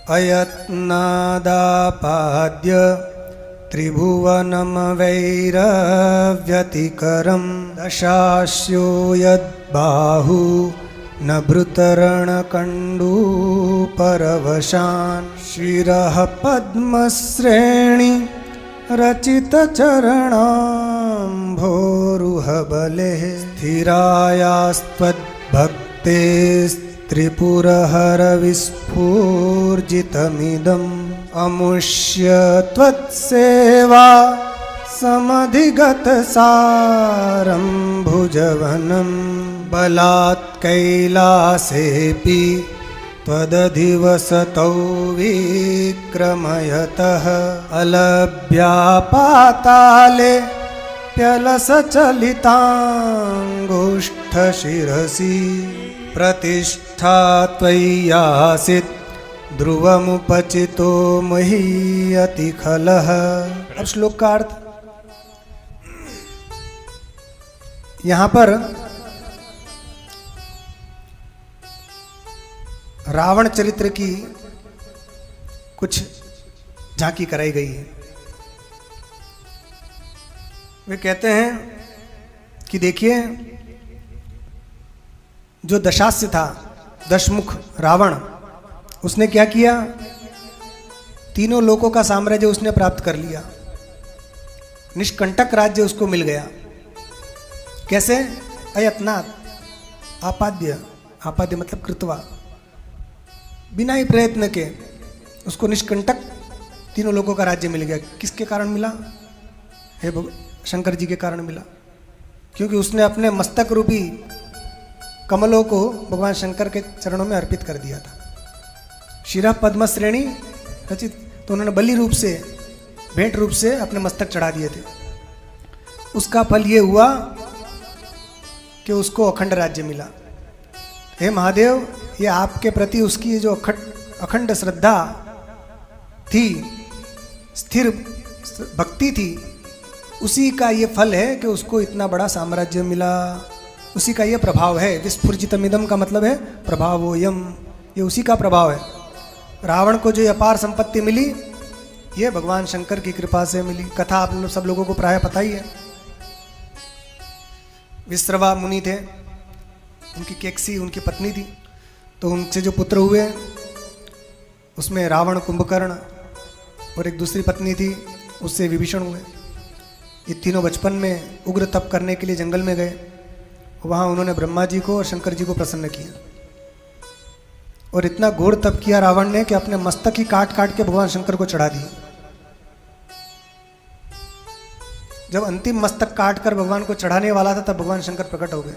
अयत्नादापाद्य त्रिभुवनमवैरव्यतिकरं दशास्यो यद्बाहु न भृतरणकण्डूपरवशान् शिरः पद्मश्रेणी रचितचरणाम्भोरुहबले स्थिरायास्त्वद्भक्तेस्त्रिपुरहरविस्फूर्जितमिदम् अमुष्य त्वत्सेवा समधिगतसारं भुजवनं बलात् कैलासेऽपि त्वदधिवसतौ विक्रमयतः अलभ्यापाताले प्यलसचलिताङ्गुष्ठशिरसि प्रतिष्ठा त्वय्यासीत् ध्रुवमुपचितो महीयति खलः। अब श्लोक का अर्थ, यहां पर रावण चरित्र की कुछ झांकी कराई गई है। वे कहते हैं कि देखिए, जो दशास्य था, दशमुख रावण, उसने क्या किया, तीनों लोकों का साम्राज्य उसने प्राप्त कर लिया। निष्कंटक राज्य उसको मिल गया। कैसे? अयत्नात्, आपाद्य, आपाद्य मतलब कृत्वा, बिना ही प्रयत्न के उसको निष्कंटक तीनों लोगों का राज्य मिल गया। किसके कारण मिला? हे शंकर जी के कारण मिला, क्योंकि उसने अपने मस्तक रूपी कमलों को भगवान शंकर के चरणों में अर्पित कर दिया था। शिरा पद्म श्रेणी रचित, तो उन्होंने बलि रूप से, भेंट रूप से अपने मस्तक चढ़ा दिए थे। उसका फल ये हुआ कि उसको अखंड राज्य मिला। हे महादेव, ये आपके प्रति उसकी जो अखंड श्रद्धा थी, स्थिर भक्ति थी, उसी का ये फल है कि उसको इतना बड़ा साम्राज्य मिला। उसी का ये प्रभाव है। विस्फुर्जितमिदम का मतलब है प्रभावोयम, ये उसी का प्रभाव है। रावण को जो अपार संपत्ति मिली, ये भगवान शंकर की कृपा से मिली। कथा आप सब लोगों को प्राय पता ही है। विश्रवा मुनि थे, उनकी केकसी उनकी पत्नी थी, तो उनसे जो पुत्र हुए उसमें रावण, कुंभकर्ण और एक दूसरी पत्नी थी, उससे विभीषण हुए। ये तीनों बचपन में उग्र तप करने के लिए जंगल में गए। वहाँ उन्होंने ब्रह्मा जी को और शंकर जी को प्रसन्न किया, और इतना घोर तप किया रावण ने कि अपने मस्तक ही काट काट के भगवान शंकर को चढ़ा दिए। जब अंतिम मस्तक काट कर भगवान को चढ़ाने वाला था, तब भगवान शंकर प्रकट हो गए।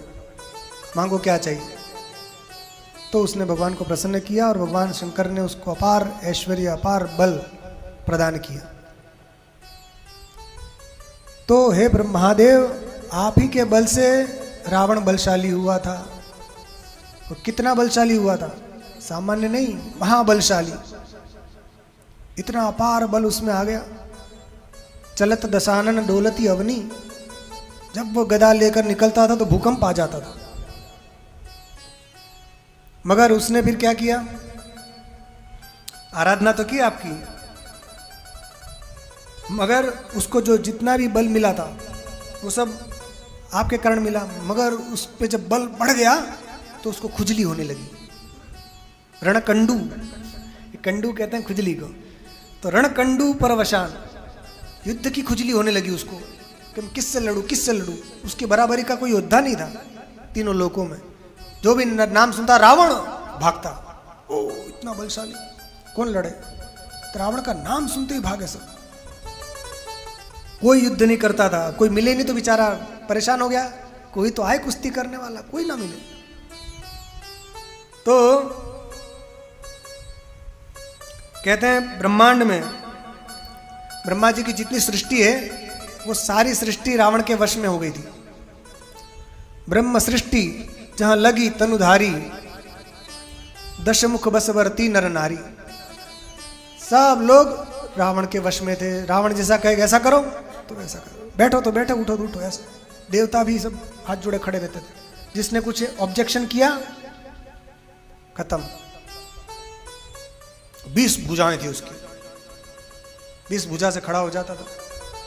मांगो क्या चाहिए? तो उसने भगवान को प्रसन्न किया, और भगवान शंकर ने उसको अपार ऐश्वर्य, अपार बल प्रदान किया। तो हे महादेव, आप ही के बल से रावण बलशाली हुआ था। और कितना बलशाली हुआ था? सामान्य नहीं, महाबलशाली। इतना अपार बल उसमें आ गया। चलत दशानन डोलती अवनी, जब वो गदा लेकर निकलता था तो भूकंप आ जाता था। मगर उसने फिर क्या किया? आराधना तो की आपकी, मगर उसको जो जितना भी बल मिला था वो सब आपके कारण मिला। मगर उस पे जब बल बढ़ गया तो उसको खुजली होने लगी। रणकंडू, कंडू कहते हैं खुजली को, तो रणकंडू परवशान, युद्ध की खुजली होने लगी उसको कि मैं किससे लड़ूं, किससे लड़ूं। उसकी बराबरी का कोई योद्धा नहीं था तीनों लोकों में। जो भी नाम सुनता रावण, भागता। ओ इतना बलशाली, कौन लड़े? तो रावण का नाम सुनते ही भागे सब। कोई युद्ध नहीं करता था, कोई मिले नहीं तो बेचारा परेशान हो गया। कोई तो आए कुश्ती करने वाला, कोई ना मिले। तो कहते हैं ब्रह्मांड में ब्रह्मा जी की जितनी सृष्टि है, वो सारी सृष्टि रावण के वश में हो गई थी। ब्रह्म सृष्टि जहां लगी तनुधारी, दशमुख बसवर्ती नर नारी, सब लोग रावण के वश में थे। रावण जैसा कहेगा ऐसा करो तो वैसा करो, बैठो तो बैठो, उठो तो उठो, ऐसा। देवता भी सब हाथ जोड़े खड़े रहते थे। जिसने कुछ ऑब्जेक्शन किया, खत्म। 20 भुजाएं थी उसकी, 20 भुजा से खड़ा हो जाता था,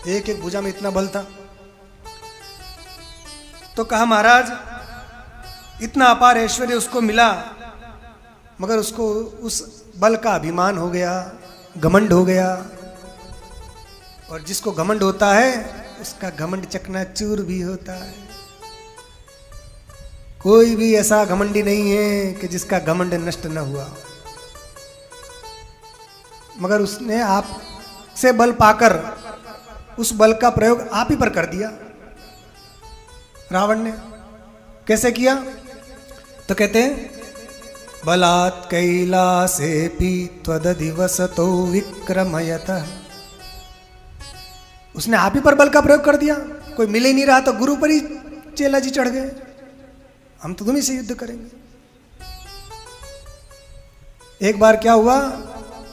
एक एक भुजा में इतना बल था। तो कहा महाराज इतना अपार ऐश्वर्य उसको मिला, मगर उसको उस बल का अभिमान हो गया, घमंड हो गया। और जिसको घमंड होता है उसका घमंड चकनाचूर भी होता है। कोई भी ऐसा घमंडी नहीं है कि जिसका घमंड नष्ट न हुआ। मगर उसने आप से बल पाकर उस बल का प्रयोग आप ही पर कर दिया रावण ने। कैसे किया? तो कहते हैं बलात् कैलासेऽपि त्वदधिवसतो विक्रमयतः। उसने आप ही पर बल का प्रयोग कर दिया। कोई मिल ही नहीं रहा तो गुरु पर ही चेला जी चढ़ गए, हम तो तुम्ही से युद्ध करेंगे। एक बार क्या हुआ,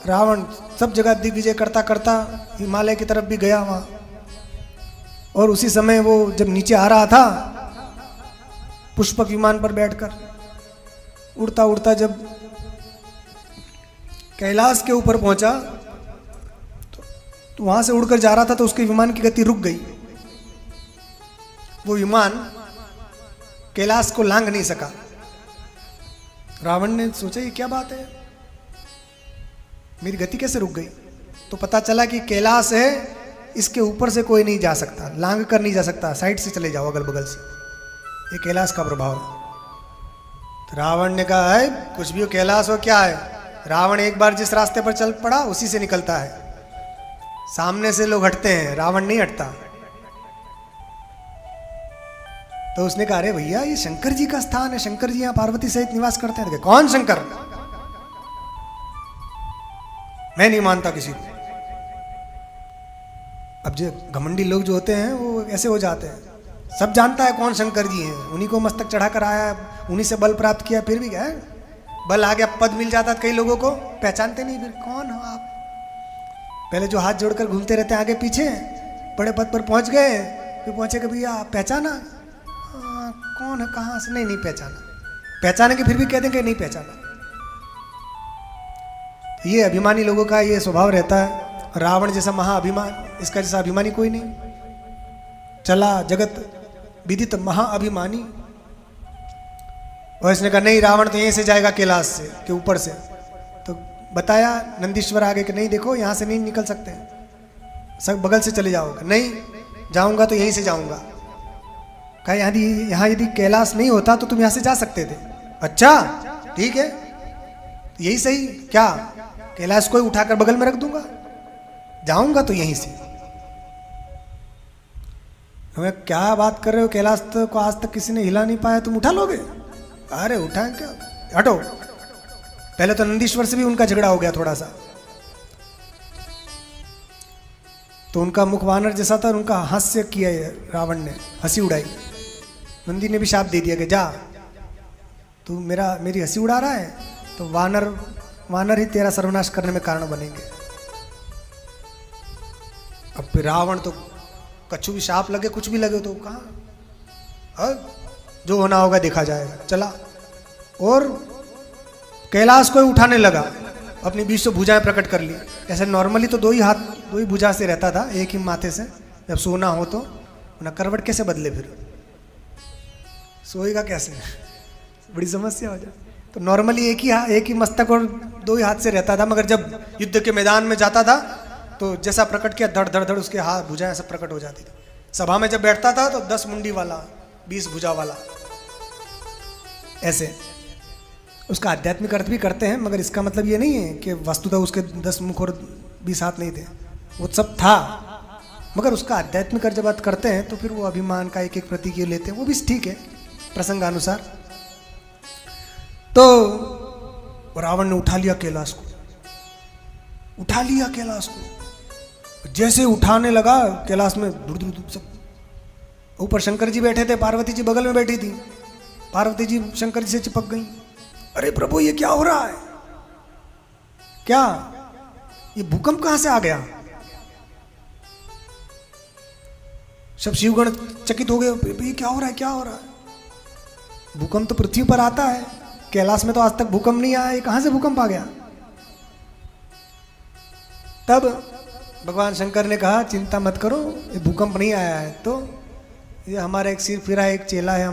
रावण सब जगह दिग्विजय करता करता हिमालय की तरफ भी गया वहां, और उसी समय वो जब नीचे आ रहा था पुष्पक विमान पर बैठकर उड़ता उड़ता जब कैलाश के ऊपर पहुंचा तो वहां से उड़कर जा रहा था तो उसके विमान की गति रुक गई। वो विमान कैलाश को लांघ नहीं सका। रावण ने सोचा ये क्या बात है, मेरी गति कैसे रुक गई? तो पता चला कि कैलाश है, इसके ऊपर से कोई नहीं जा सकता, लांघ कर नहीं जा सकता, साइड से चले जाओ अगल बगल से, ये कैलाश का प्रभाव है। तो रावण ने कहा है कुछ भी हो, कैलाश हो क्या है। रावण एक बार जिस रास्ते पर चल पड़ा उसी से निकलता है। सामने से लोग हटते हैं, रावण नहीं हटता। तो उसने कहा अरे भैया ये शंकर जी का स्थान है, शंकर जी यहां पार्वती सहित निवास करते हैं। कौन शंकर? मैं नहीं मानता किसी को। अब जो घमंडी लोग जो होते हैं वो ऐसे हो जाते हैं, सब जानता है कौन शंकर जी हैं, उन्हीं को मस्तक चढ़ा कर आया, उन्हीं से बल प्राप्त किया, फिर भी क्या है बल आ गया, पद मिल जाता। कई लोगों को पहचानते नहीं, फिर कौन हो आप? पहले जो हाथ जोड़कर घूमते रहते हैं आगे पीछे, बड़े पद पर पहुंच गए, फिर पहुंचे कि भैया पहचाना? कौन है, कहाँ से? नहीं नहीं पहचाना। पहचाने के फिर भी कहते हैं कि नहीं पहचाना। ये अभिमानी लोगों का ये स्वभाव रहता है। रावण जैसा महाअभिमान, इसका जैसा अभिमानी कोई नहीं। चला जगत विदित महाअभिमानी। और इसने कहा नहीं, रावण तो यहीं से जाएगा कैलाश से के ऊपर से। तो बताया नंदीश्वर आगे कि नहीं देखो यहाँ से नहीं निकल सकते, सब बगल से चले जाओगे। नहीं जाऊंगा तो यहीं से जाऊंगा। कहा यहाँ यदि कैलाश नहीं होता तो तुम यहाँ से जा सकते थे। अच्छा ठीक है, यही सही, क्या कैलाश को उठाकर बगल में रख दूंगा, जाऊंगा तो यहीं से। हमें क्या बात कर रहे हो, कैलाश को आज तक किसी ने हिला नहीं पाया, तुम उठा लोगे? अरे उठाएं क्या, हटो। पहले तो नंदीश्वर से भी उनका झगड़ा हो गया थोड़ा सा, तो उनका मुख वानर जैसा था, उनका हास्य किया रावण ने, हंसी उड़ाई। नंदी ने भी शाप दे दिया कि जा तू मेरी हंसी उड़ा रहा है तो वानर ही तेरा सर्वनाश करने में कारण बनेंगे। अब फिर रावण तो कछु भी शाप लगे कुछ भी लगे तो कहाँ, जो होना होगा देखा जाएगा। चला और कैलाश को उठाने लगा, अपनी 20 भुजाएं प्रकट कर ली। ऐसे नॉर्मली तो दो ही भुजा से रहता था, एक ही माथे से। जब सोना हो तो ना करवट कैसे बदले, फिर सोएगा कैसे, बड़ी समस्या हो जाए। तो नॉर्मली एक ही मस्तक और 2 ही हाथ से रहता था। मगर जब युद्ध के मैदान में जाता था तो जैसा प्रकट किया, धड़ धड़ धड़ उसके हाथ भुजाएं सब प्रकट हो जाती थी। सभा में जब बैठता था तो 10 मुंडी वाला, 20 भुजा वाला, ऐसे। उसका आध्यात्मिक अर्थ भी करते हैं, मगर इसका मतलब ये नहीं है कि वस्तुतः उसके 10 मुख और 20 हाथ नहीं थे, वो सब था। मगर उसका आध्यात्मिक अर्थ जब बात करते हैं तो फिर वो अभिमान का एक प्रतीक लेते हैं, वो भी ठीक है प्रसंगानुसार। तो रावण ने उठा लिया कैलाश को, जैसे उठाने लगा कैलाश में दूर सब। ऊपर शंकर जी बैठे थे, पार्वती जी बगल में बैठी थी। पार्वती जी शंकर जी से चिपक गई। अरे प्रभु ये क्या हो रहा है, क्या ये भूकंप कहां से आ गया? सब शिवगण चकित हो गए, ये क्या हो रहा है, क्या हो रहा है? भूकंप तो पृथ्वी पर आता है, कैलाश में तो आज तक भूकंप नहीं आया, ये कहां से भूकंप आ गया? तब भगवान शंकर ने कहा चिंता मत करो, ये भूकंप नहीं आया है, तो ये हमारा एक सिर फिरा एक चेला है,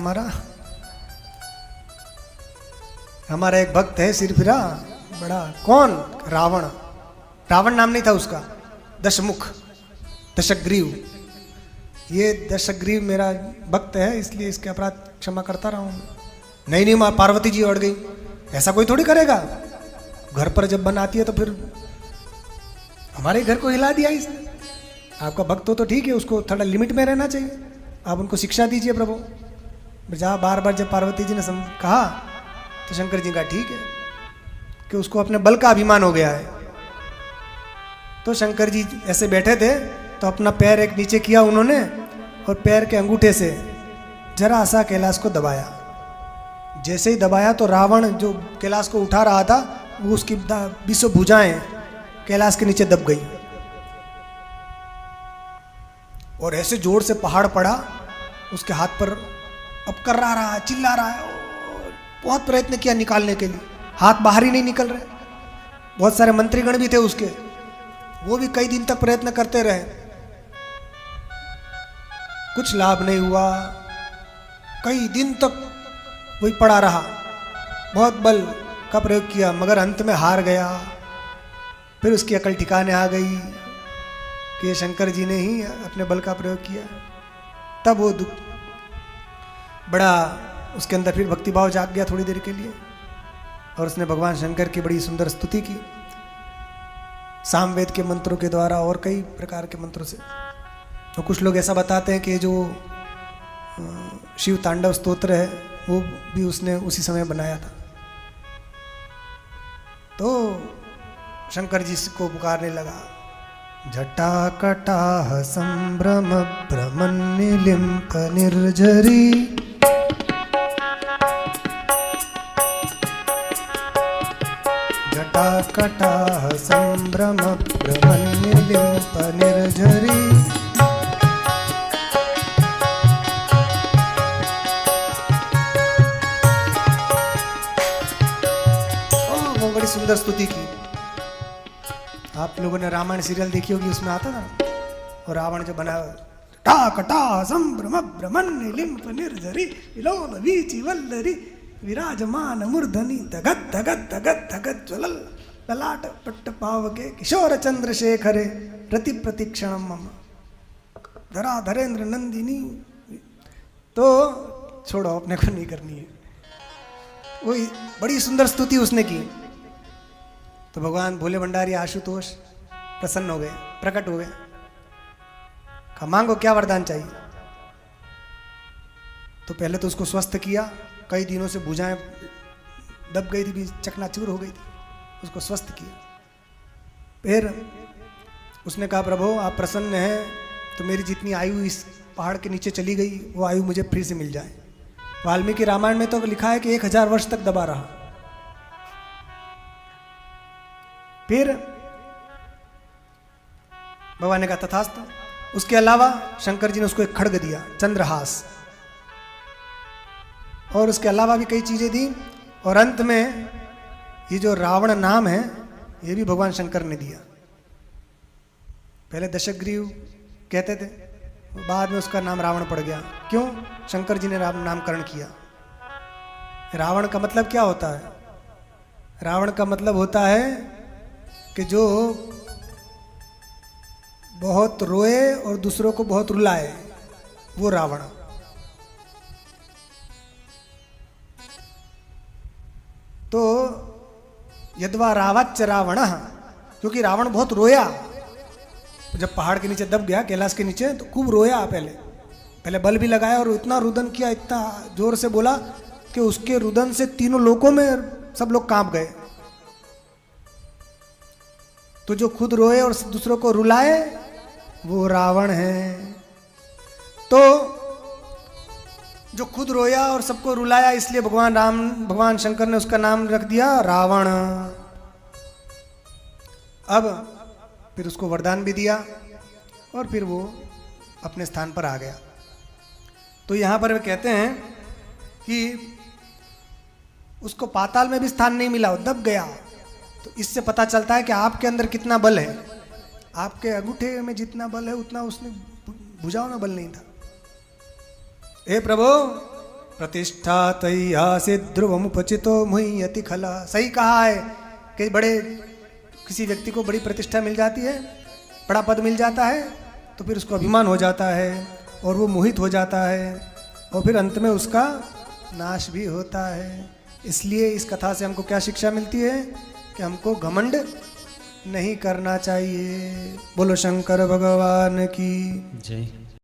हमारा एक भक्त है सिर फिरा बड़ा। कौन? रावण। रावण नाम नहीं था उसका, दशमुख, दशग्रीव। ये दशग्रीव मेरा भक्त है, इसलिए इसके अपराध क्षमा करता रहा हूँ। नहीं माँ, पार्वती जी अड़ गई। ऐसा कोई थोड़ी करेगा, घर पर जब बनाती है तो फिर हमारे घर को हिला दिया इसने। आपका भक्त हो तो ठीक है, उसको थोड़ा लिमिट में रहना चाहिए, आप उनको शिक्षा दीजिए प्रभु। जहाँ बार बार जब पार्वती जी ने कहा तो शंकर जी का ठीक है कि उसको अपने बल का अभिमान हो गया है। तो शंकर जी ऐसे बैठे थे तो अपना पैर एक नीचे किया उन्होंने और पैर के अंगूठे से जरा सा कैलाश को दबाया। जैसे ही दबाया तो रावण जो कैलाश को उठा रहा था वो उसकी 20 भुजाएं कैलाश के नीचे दब गई और ऐसे जोर से पहाड़ पड़ा उसके हाथ पर। अब कर रहा है, चिल्ला रहा है, बहुत प्रयत्न किया निकालने के लिए, हाथ बाहर ही नहीं निकल रहे। बहुत सारे मंत्रीगण भी थे उसके, वो भी कई दिन तक प्रयत्न करते रहे, कुछ लाभ नहीं हुआ। कई दिन तक वही पड़ा रहा, बहुत बल का प्रयोग किया मगर अंत में हार गया। फिर उसकी अकल ठिकाने आ गई कि ये शंकर जी ने ही अपने बल का प्रयोग किया। तब वो दुख बड़ा उसके अंदर फिर भक्तिभाव जाग गया थोड़ी देर के लिए और उसने भगवान शंकर की बड़ी सुंदर स्तुति की सामवेद के मंत्रों के द्वारा और कई प्रकार के मंत्रों से। तो कुछ लोग ऐसा बताते हैं कि जो शिव तांडव स्तोत्र है वो भी उसने उसी समय बनाया था। तो शंकर जी को पुकारने लगा, जटाकटाह संभ्रम भ्रमन्निलिम्प निर्झरी, जटाकटाह संभ्रम भ्रमन्निलिम्प निर्झरी। बड़ी सुंदर स्तुति की। आप लोगों ने रामायण सीरियल देखी होगी, उसमें आता था और रावण जो बना टाकटा संभ्रम भ्रमन् लिम्प निर्झरी विलोल वीचि वल्लरी विराजमान मूर्धनि धगत धगत धगत धगत ज्वलल ललाट पट्ट पावके किशोर चंद्रशेखरे रति प्रतिक्षणम मम धरा धरेंद्र नंदिनी। तो छोड़ो, अपने को नहीं करनी है। वही बड़ी सुंदर स्तुति उसने की। तो भगवान भोले भंडारी आशुतोष प्रसन्न हो गए, प्रकट हो गए। कहा मांगो, क्या वरदान चाहिए। तो पहले तो उसको स्वस्थ किया, कई दिनों से भुजाएं दब गई थी, भी चकनाचूर हो गई थी, उसको स्वस्थ किया। फिर उसने कहा प्रभु आप प्रसन्न हैं तो मेरी जितनी आयु इस पहाड़ के नीचे चली गई वो आयु मुझे फिर से मिल जाए। वाल्मीकि रामायण में तो लिखा है कि 1000 वर्ष तक दबा रहा। फिर भगवान ने कहा तथास्तु। उसके अलावा शंकर जी ने उसको एक खड्ग दिया, चंद्रहास, और उसके अलावा भी कई चीजें दी। और अंत में ये जो रावण नाम है ये भी भगवान शंकर ने दिया। पहले दशग्रीव कहते थे, बाद में उसका नाम रावण पड़ गया। क्यों? शंकर जी ने नामकरण किया। रावण का मतलब क्या होता है? रावण का मतलब होता है कि जो बहुत रोए और दूसरों को बहुत रुलाए, वो रावण। तो यद्वा रावच्च रावण, क्योंकि रावण बहुत रोया। जब पहाड़ के नीचे दब गया, कैलाश के नीचे, तो खूब रोया। पहले बल भी लगाया और इतना रुदन किया, इतना जोर से बोला कि उसके रुदन से तीनों लोकों में सब लोग कांप गए। तो जो खुद रोए और दूसरों को रुलाए वो रावण है। तो जो खुद रोया और सबको रुलाया, इसलिए भगवान शंकर ने उसका नाम रख दिया रावण। अब फिर उसको वरदान भी दिया और फिर वो अपने स्थान पर आ गया। तो यहां पर वे कहते हैं कि उसको पाताल में भी स्थान नहीं मिला, वो दब गया। तो इससे पता चलता है कि आपके अंदर कितना बल है। आपके अंगूठे में जितना बल है उतना उसने भुजाओं में बल नहीं था। हे प्रभु प्रतिष्ठा तैया से ध्रुवमुपचितो मुह्यति खला। सही कहा है कि बड़े किसी व्यक्ति को बड़ी प्रतिष्ठा मिल जाती है, बड़ा पद मिल जाता है, तो फिर उसको अभिमान हो जाता है और वो मोहित हो जाता है और फिर अंत में उसका नाश भी होता है। इसलिए इस कथा से हमको क्या शिक्षा मिलती है कि हमको घमंड नहीं करना चाहिए। बोलो शंकर भगवान की जय।